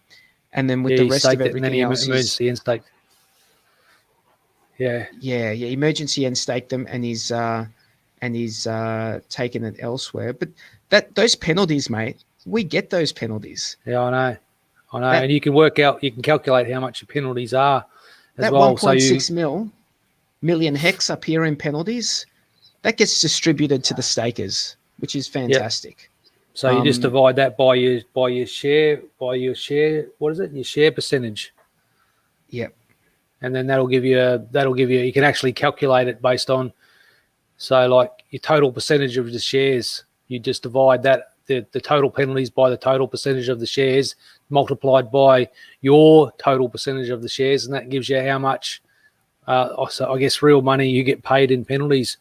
And then with the rest of everything and then he else, emergency end staked. Yeah. Yeah, emergency end staked them, and he's taken it elsewhere. But those penalties, mate, we get those penalties. Yeah, I know. I know, and you can calculate how much your penalties are as that well. 1.6 million hex up here in penalties, that gets distributed to the stakers, which is fantastic. So you just divide that by your share. What is it? Your share percentage. Yep. And then that'll give you. You can actually calculate it based on. So like your total percentage of the shares, you just divide that the total penalties by the total percentage of the shares multiplied by your total percentage of the shares, and that gives you how much. So I guess real money you get paid in penalties,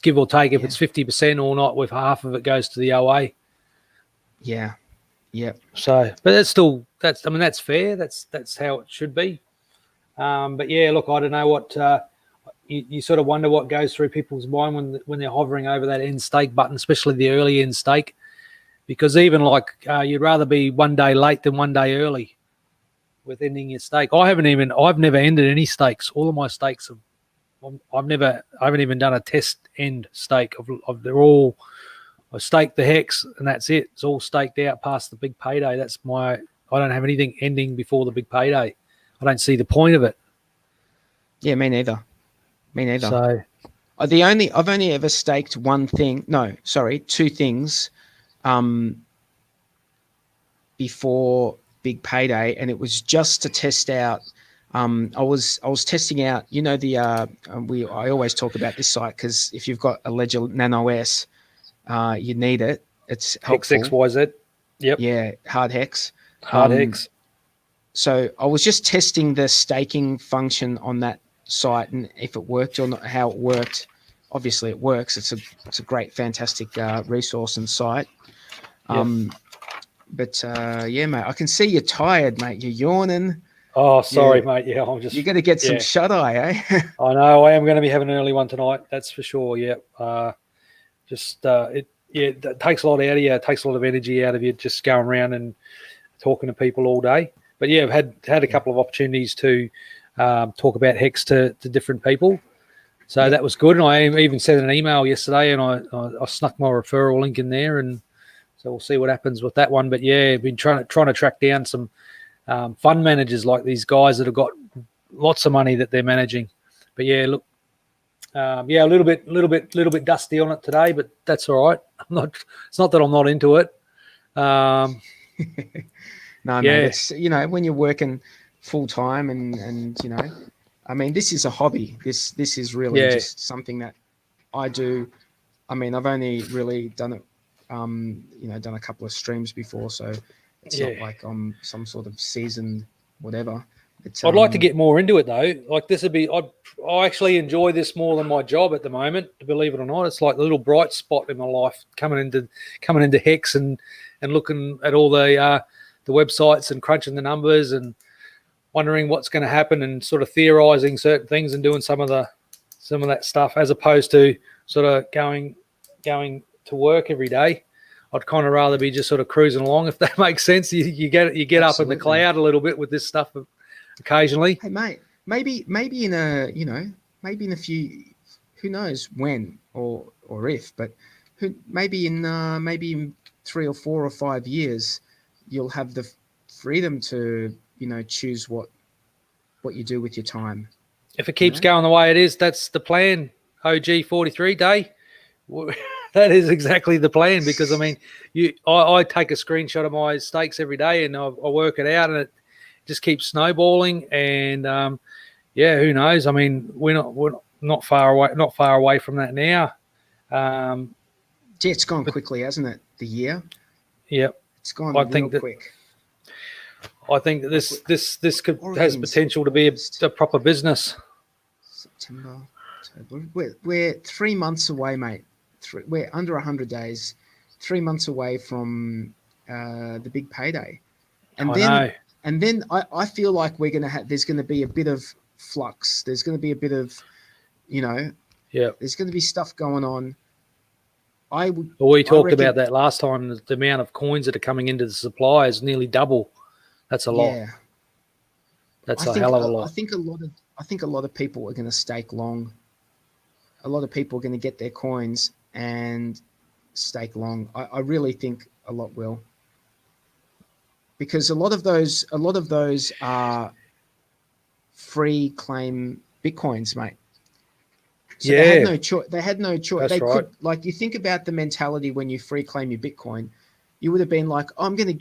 give or take. If it's 50% or not, with half of it goes to the OA. Yeah. Yep. So, but that's fair. That's how it should be. But yeah, look, I don't know what you sort of wonder what goes through people's mind when they're hovering over that end stake button, especially the early end stake, because even like you'd rather be one day late than one day early with ending your stake. I've never ended any stakes. All of my stakes I haven't even done a test end stake. They're all, I staked the hex and that's it. It's all staked out past the big payday. I don't have anything ending before the big payday. I don't see the point of it. Yeah, me neither. So I've only ever staked two things before big payday, and it was just to test out. I was testing out, I always talk about this site because if you've got a Ledger Nano S, you need it. It's helpful. Hex XYZ. Yep. Yeah, hard hex. Hard hex. So I was just testing the staking function on that site and if it worked or not, how it worked. Obviously it works. It's a great, fantastic resource and site. But yeah, mate, I can see you're tired, mate. You're yawning. Oh, sorry, mate. Yeah, I'm just. You're going to get some shut eye, eh? I know. I am going to be having an early one tonight. That's for sure. Yeah. It takes a lot out of you. It takes a lot of energy out of you just going around and talking to people all day. But yeah, I've had a couple of opportunities to talk about hex to different people. So that was good. And I even sent an email yesterday, and I snuck my referral link in there, and so we'll see what happens with that one. But yeah, I've been trying to track down some fund managers like these guys that have got lots of money that they're managing. But yeah, look, a little bit dusty on it today, but that's all right. It's not that I'm not into it. No, mate, it's, when you're working full time and I mean, this is a hobby. This is really just something that I do. I mean, I've only really done it, done a couple of streams before, so it's not like I'm some sort of seasoned whatever. I'd like to get more into it though. Like this would be, I actually enjoy this more than my job at the moment. Believe it or not, it's like the little bright spot in my life coming into Hex and looking at all the websites and crunching the numbers and wondering what's going to happen and sort of theorizing certain things and doing some of that stuff as opposed to sort of going to work every day. I'd kind of rather be just sort of cruising along, if that makes sense. You get up in the cloud a little bit with this stuff occasionally. Hey mate, maybe in a few, who knows when or if, but maybe in 3 or 4 or 5 years, you'll have the freedom to choose what you do with your time. If it keeps going the way it is, that's the plan. OG 43 day. That is exactly the plan, because I mean, I take a screenshot of my stakes every day and I work it out, and it just keeps snowballing. And who knows? I mean, we're not far away from that now. It's gone quickly, hasn't it? The year. Yep. It's gone real quick. I think that this has potential to be a proper business. September, October. We're 3 months away, mate. We're under 100 days. 3 months away from the big payday, and then I feel like we're gonna have. There's going to be a bit of flux. There's going to be a bit of, There's going to be stuff going on. We talked about that last time. The amount of coins that are coming into the supply is nearly double. That's a lot. Yeah. That's a hell of a lot. I think a lot of people are going to stake long. A lot of people are going to get their coins and stake long. I really think a lot will. because a lot of those are free claim Bitcoins, mate. So they had no choice. They had no choice. That's They right. could, like, you think about the mentality when you free claim your Bitcoin, you would have been like, oh, I'm gonna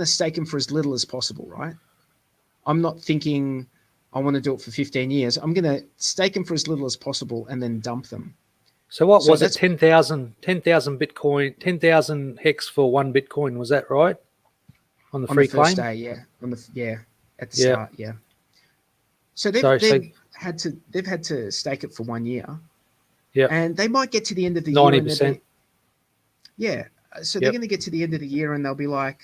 stake them for as little as possible, right? I'm not thinking I want to do it for 15 years. I'm gonna stake them for as little as possible and then dump them. So what So was it? that's 10,000 Bitcoin, 10,000 hex for 1 Bitcoin. Was that right? On the on the free first claim? day, yeah. At the Yeah. start, yeah. So So they've had to stake it for 1 year. Yep. And they might get to the end of the year and 90%. So they're going to get to the end of the year and they'll be like,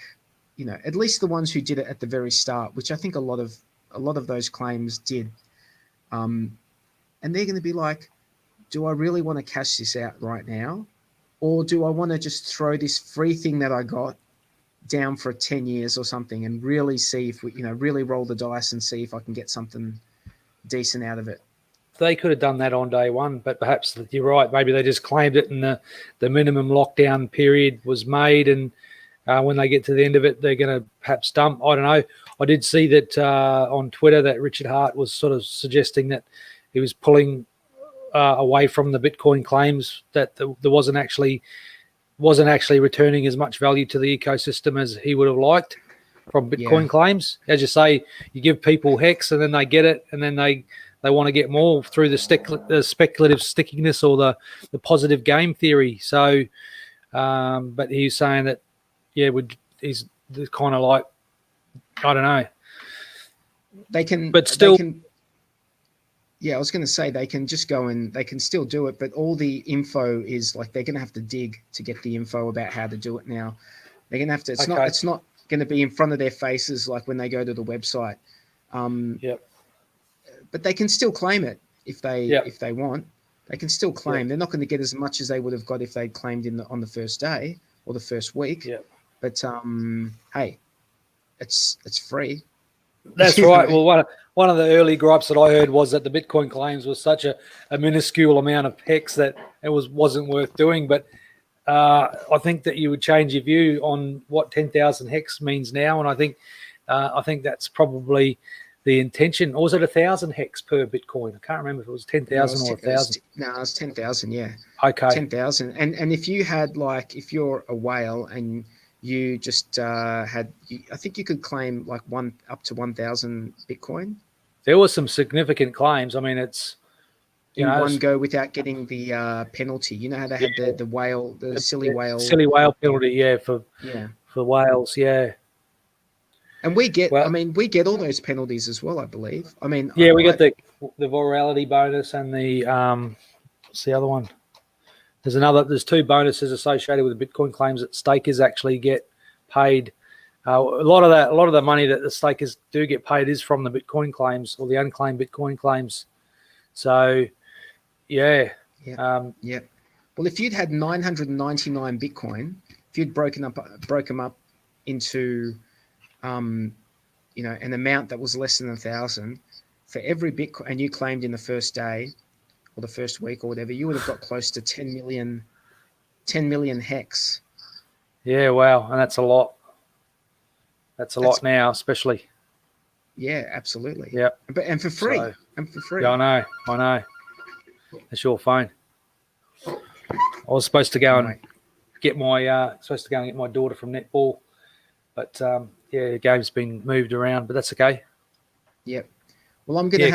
you know, at least the ones who did it at the very start, which I think a lot of those claims did. And they're going to be like, do I really want to cash this out right now? Or do I want to just throw this free thing that I got down for 10 years or something and really see if we, you know, really roll the dice and see if I can get something decent out of it? They could have done that on day one, but perhaps you're right. Maybe they just claimed it and the minimum lockdown period was made, and when they get to the end of it, they're going to perhaps dump. I don't know. I did see that on Twitter that Richard Hart was sort of suggesting that he was pulling away from the Bitcoin claims, that there wasn't actually returning as much value to the ecosystem as he would have liked from Bitcoin claims. As you say, you give people hex and then they get it, and then they want to get more through the speculative stickiness or the positive game theory. So, but he's saying that, he's kind of like, I don't know. They can, but still, I was going to say they can just go and they can still do it, but all the info is like they're going to have to dig to get the info about how to do it now. They're going to have to. It's not going to be in front of their faces like when they go to the website. But they can still claim it if they want. They can still claim. They're not going to get as much as they would have got if they'd claimed on the first day or the first week. But hey, it's free. That's right. Well, one of the early gripes that I heard was that the Bitcoin claims was such a minuscule amount of hex that it wasn't worth doing. But I think that you would change your view on what 10,000 hex means now, and I think that's probably the intention. Or was it 1,000 hex per Bitcoin? I can't remember if it was 10,000 or 1,000. No, it's 10,000. Yeah. Okay. 10,000. And if you had if you're a whale and you just I think you could claim like up to 1,000 Bitcoin. There were some significant claims. I mean, it's in one go without getting the penalty. You know how they had the whale, the silly whale penalty, for whales, And we get, we get all those penalties as well, I believe. I mean, we got the virality bonus and the what's the other one? There's two bonuses associated with the Bitcoin claims that stakers actually get paid. A lot of the money that the stakers do get paid is from the Bitcoin claims or the unclaimed Bitcoin claims. So, Well, if you'd had 999 Bitcoin, if you'd broke them up into an amount that was less than 1,000 for every Bitcoin, and you claimed in the first day or the first week or whatever, you would have got close to 10 million hex. Yeah, wow, and that's a lot. That's a lot now, especially. Yeah, absolutely. Yeah, and for free. Yeah, I know. That's your phone. I was supposed to go and get my daughter from netball, but the game's been moved around, but that's okay. Yep. Well, I'm gonna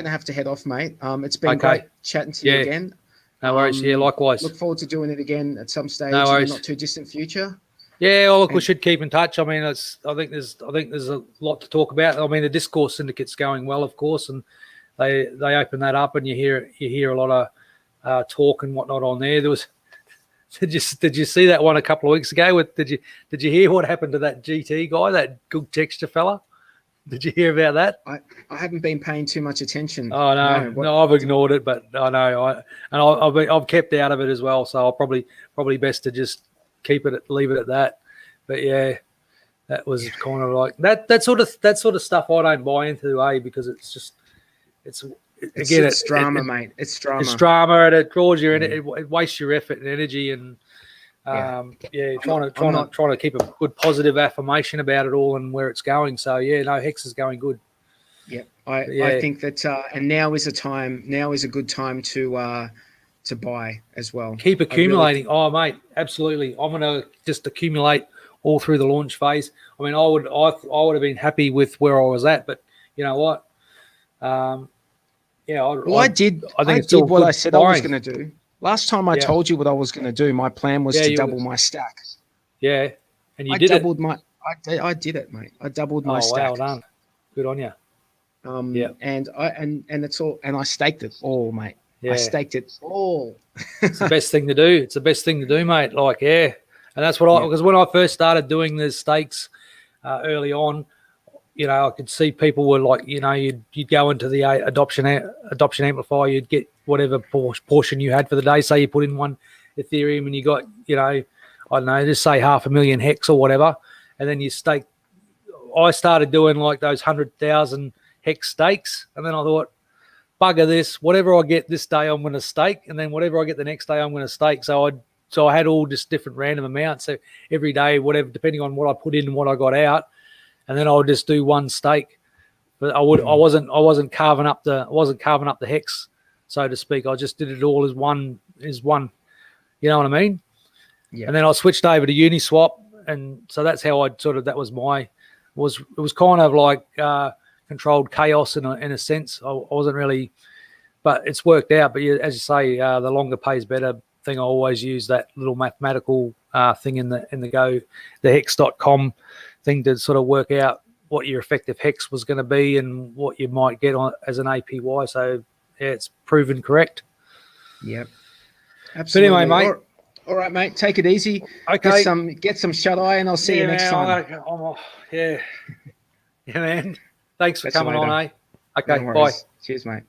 have to head off, mate. It's been great chatting to you again. No worries. Likewise. Look forward to doing it again at some stage in the not too distant future. Yeah, well, look, we should keep in touch. I mean, I think there's a lot to talk about. I mean, the Discourse Syndicate's going well, of course, and they open that up, and you hear a lot of talk and whatnot on there. There was. Did you see that one a couple of weeks ago? Did you hear what happened to that GT guy, that good texture fella? Did you hear about that? I haven't been paying too much attention. Oh no, I've ignored it, but I know I've kept out of it as well. So I'll probably best to just leave it at that. But yeah, that was kind of like that sort of stuff I don't buy into, because it's drama, mate. It's drama. It's drama, and it draws your it wastes your effort and energy, and Trying to keep a good positive affirmation about it all and where it's going. So hex is going good. Yep. I think that and now is a good time to buy as well. Keep accumulating. Mate, absolutely. I'm gonna just accumulate all through the launch phase. I mean, I would have been happy with where I was at, but you know what? I did what I said I was going to do. Last time I told you what I was going to do. My plan was to double my stack. Yeah, and you I did doubled it. I did it, mate. I doubled my stack. Well done. Good on you. And it's all, and I staked it all, mate. Yeah. I staked it all. It's the best thing to do. It's the best thing to do, mate. Like, and that's what because when I first started doing the stakes early on, I could see people were like, you'd go into the adoption amplifier, you'd get whatever portion you had for the day. Say you put in one Ethereum and you got, I don't know, just say 500,000 hex or whatever, and then you stake. I started doing like those 100,000 hex stakes, and then I thought, bugger this, whatever I get this day, I'm going to stake, and then whatever I get the next day, I'm going to stake. So I had all just different random amounts. So every day, whatever, depending on what I put in and what I got out. And then I would just do one stake, but I wasn't carving up the hex, so to speak. I just did it all as one. You know what I mean? Yeah. And then I switched over to Uniswap, and so that's how it was kind of like controlled chaos in a sense. I wasn't really, but it's worked out. But as you say, the longer pays better thing. I always use that little mathematical thing in the hex.com thing to sort of work out what your effective hex was going to be and what you might get on as an APY. So it's proven correct. Yep. Absolutely. But anyway, mate. All right, mate. Take it easy. Okay. Get some shut eye, and I'll see you next time. Yeah, man. Thanks for coming on, eh? Okay, No bye. Cheers, mate.